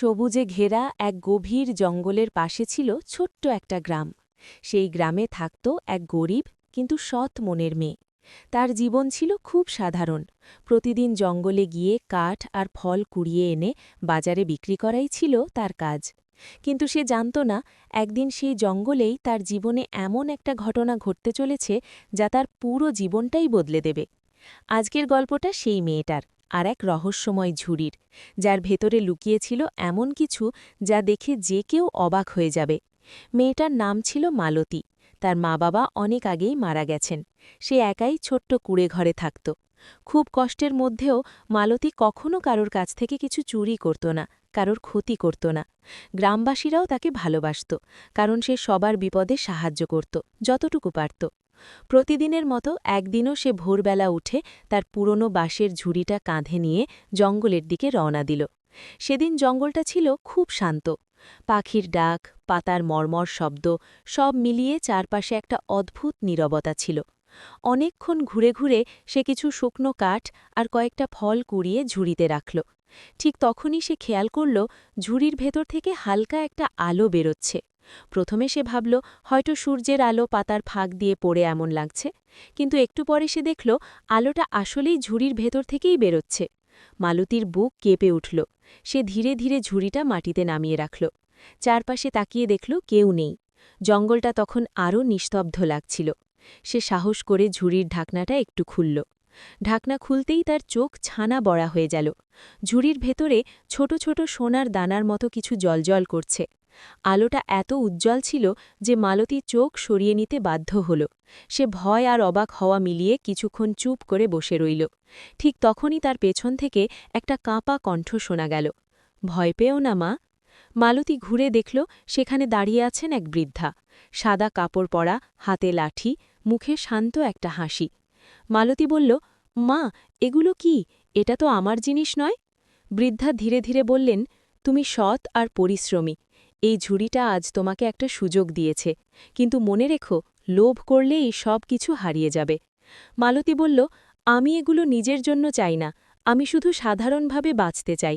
সবুজে ঘেরা এক গভীর জঙ্গলের পাশে ছিল ছোট্ট একটা গ্রাম। সেই গ্রামে থাকত এক গরিব কিন্তু সৎ মনের মেয়ে। তার জীবন ছিল খুব সাধারণ। প্রতিদিন জঙ্গলে গিয়ে কাঠ আর ফল কুড়িয়ে এনে বাজারে বিক্রি করাই ছিল তার কাজ। কিন্তু সে জানত না, একদিন সেই জঙ্গলেই তার জীবনে এমন একটা ঘটনা ঘটতে চলেছে যা তার পুরো জীবনটাই বদলে দেবে। আজকের গল্পটা সেই মেয়েটার, আর এক রহস্যময় ঝুড়ির, যার ভেতরে লুকিয়েছিল এমন কিছু যা দেখে যে কেউ অবাক হয়ে যাবে। মেয়েটার নাম ছিল মালতী। তার মা বাবা অনেক আগেই মারা গেছেন। সে একাই ছোট্ট কুঁড়ে ঘরে থাকত। খুব কষ্টের মধ্যেও মালতী কখনো কারোর কাছ থেকে কিছু চুরি করত না, কারোর ক্ষতি করত না। গ্রামবাসীরাও তাকে ভালোবাসত, কারণ সে সবার বিপদে সাহায্য করত যতটুকু পারত। প্রতিদিনের মতো একদিনও সে ভোরবেলা উঠে তার পুরনো বাঁশের ঝুড়িটা কাঁধে নিয়ে জঙ্গলের দিকে রওনা দিল। সেদিন জঙ্গলটা ছিল খুব শান্ত। পাখির ডাক, পাতার মর্মর শব্দ, সব মিলিয়ে চারপাশে একটা অদ্ভুত নীরবতা ছিল। অনেকক্ষণ ঘুরে ঘুরে সে কিছু শুকনো কাঠ আর কয়েকটা ফল কুড়িয়ে ঝুড়িতে রাখল। ঠিক তখনই সে খেয়াল করল, ঝুড়ির ভেতর থেকে হালকা একটা আলো বেরোচ্ছে। প্রথমে সে ভাবল হয়তো সূর্যের আলো পাতার ফাঁক দিয়ে পড়ে এমন লাগছে, কিন্তু একটু পরে সে দেখল আলোটা আসলেই ঝুড়ির ভেতর থেকেই বেরোচ্ছে। মালতীর বুক কেঁপে উঠল। সে ধীরে ধীরে ঝুড়িটা মাটিতে নামিয়ে রাখল। চারপাশে তাকিয়ে দেখল কেউ নেই। জঙ্গলটা তখন আরও নিস্তব্ধ লাগছিল। সে সাহস করে ঝুড়ির ঢাকনাটা একটু খুলল। ঢাকনা খুলতেই তার চোখ ছানা বড়া হয়ে গেল। ঝুড়ির ভেতরে ছোট ছোট সোনার দানার মতো কিছু জ্বলজ্বল করছে। আলোটা এত উজ্জ্বল ছিল যে মালতী চোখ সরিয়ে নিতে বাধ্য হল। সে ভয় আর অবাক হওয়া মিলিয়ে কিছুক্ষণ চুপ করে বসে রইল। ঠিক তখনই তার পেছন থেকে একটা কাঁপা কণ্ঠ শোনা গেল, ভয় পেও না মা। মালতী ঘুরে দেখল সেখানে দাঁড়িয়ে আছেন এক বৃদ্ধা। সাদা কাপড় পরা, হাতে লাঠি, মুখে শান্ত একটা হাসি। মালতী বলল, মা, এগুলো কি? এটা তো আমার জিনিস নয়। বৃদ্ধা ধীরে ধীরে বললেন, তুমি সৎ আর পরিশ্রমী। এই ঝুড়িটা আজ তোমাকে একটা সুযোগ দিয়েছে, কিন্তু মনে রেখো, লোভ করলে এই সব কিছু হারিয়ে যাবে। মালতী বলল, আমি এগুলো নিজের জন্য চাই না, আমি শুধু সাধারণভাবে বাঁচতে চাই।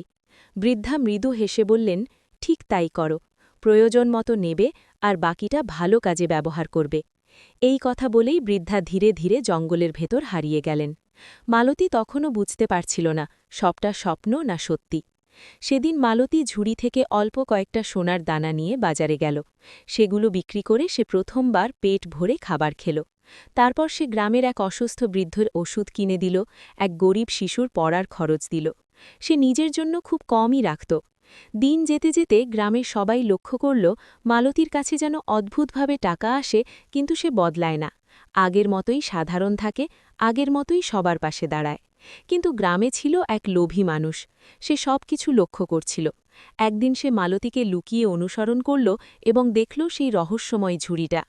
বৃদ্ধা মৃদু হেসে বললেন, ঠিক তাই করো। প্রয়োজন মতো নেবে আর বাকিটা ভালো কাজে ব্যবহার করবে। এই কথা বলেই বৃদ্ধা ধীরে ধীরে জঙ্গলের ভেতর হারিয়ে গেলেন। মালতী তখনও বুঝতে পারছিল না সবটা স্বপ্ন না সত্যি। সেদিন মালতী ঝুড়ি থেকে অল্প কয়েকটা সোনার দানা নিয়ে বাজারে গেল। সেগুলো বিক্রি করে সে প্রথমবার পেট ভরে খাবার খেল। তারপর সে গ্রামের এক অসুস্থ বৃদ্ধর ওষুধ কিনে দিল, এক গরিব শিশুর পড়ার খরচ দিল। সে নিজের জন্য খুব কমই রাখত। দিন যেতে যেতে গ্রামের সবাই লক্ষ্য করল, মালতীর কাছে যেন অদ্ভুতভাবে টাকা আসে, কিন্তু সে বদলায় না। আগের মতোই সাধারণ থাকে, আগের মতোই সবার পাশে দাঁড়ায়। কিন্তু গ্রামে ছিল এক লোভী মানুষ। সে সব কিছু লক্ষ্য করছিল। একদিন সে মালতীকে লুকিয়ে অনুসরণ করল এবং দেখল সেই রহস্যময় ঝুড়িটা।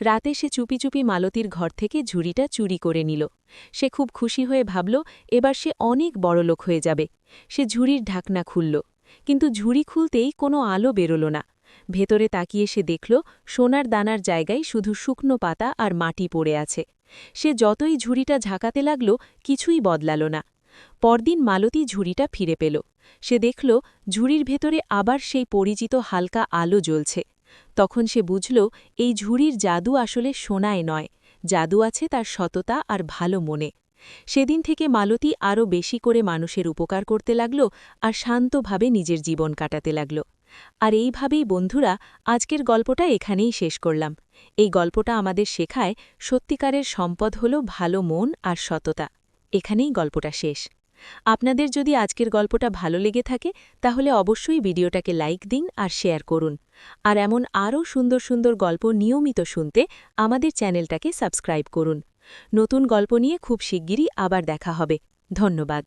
রাতে সে চুপি চুপি মালতীর ঘর থেকে ঝুড়িটা চুরি করে নিল। সে খুব খুশি হয়ে ভাবল এবার সে অনেক বড়লোক হয়ে যাবে। সে ঝুড়ির ঢাকনা খুলল, কিন্তু ঝুড়ি খুলতেই কোনো আলো বেরোল না। ভেতরে তাকিয়ে সে দেখল সোনার দানার জায়গায় শুধু শুকনো পাতা আর মাটি পড়ে আছে। সে যতই ঝুড়িটা ঝাঁকাতে লাগল, কিছুই বদলাল না। পরদিন মালতী ঝুড়িটা ফিরে পেল। সে দেখল ঝুড়ির ভেতরে আবার সেই পরিচিত হালকা আলো জ্বলছে। তখন সে বুঝল এই ঝুড়ির জাদু আসলে সোনায় নয়, জাদু আছে তার সততা আর ভালো মনে। সেদিন থেকে মালতী আরও বেশি করে মানুষের উপকার করতে লাগল আর শান্তভাবে নিজের জীবন কাটাতে লাগল। আর এইভাবেই বন্ধুরা, আজকের গল্পটা এখানেই শেষ করলাম। এই গল্পটা আমাদের শেখায় সত্যিকারের সম্পদ হল ভালো মন আর সততা। এখানেই গল্পটা শেষ। আপনাদের যদি আজকের গল্পটা ভালো লেগে থাকে তাহলে অবশ্যই ভিডিওটাকে লাইক দিন আর শেয়ার করুন। আর এমন আরও সুন্দর সুন্দর গল্প নিয়মিত শুনতে আমাদের চ্যানেলটাকে সাবস্ক্রাইব করুন। নতুন গল্প নিয়ে খুব শিগগিরই আবার দেখা হবে। ধন্যবাদ।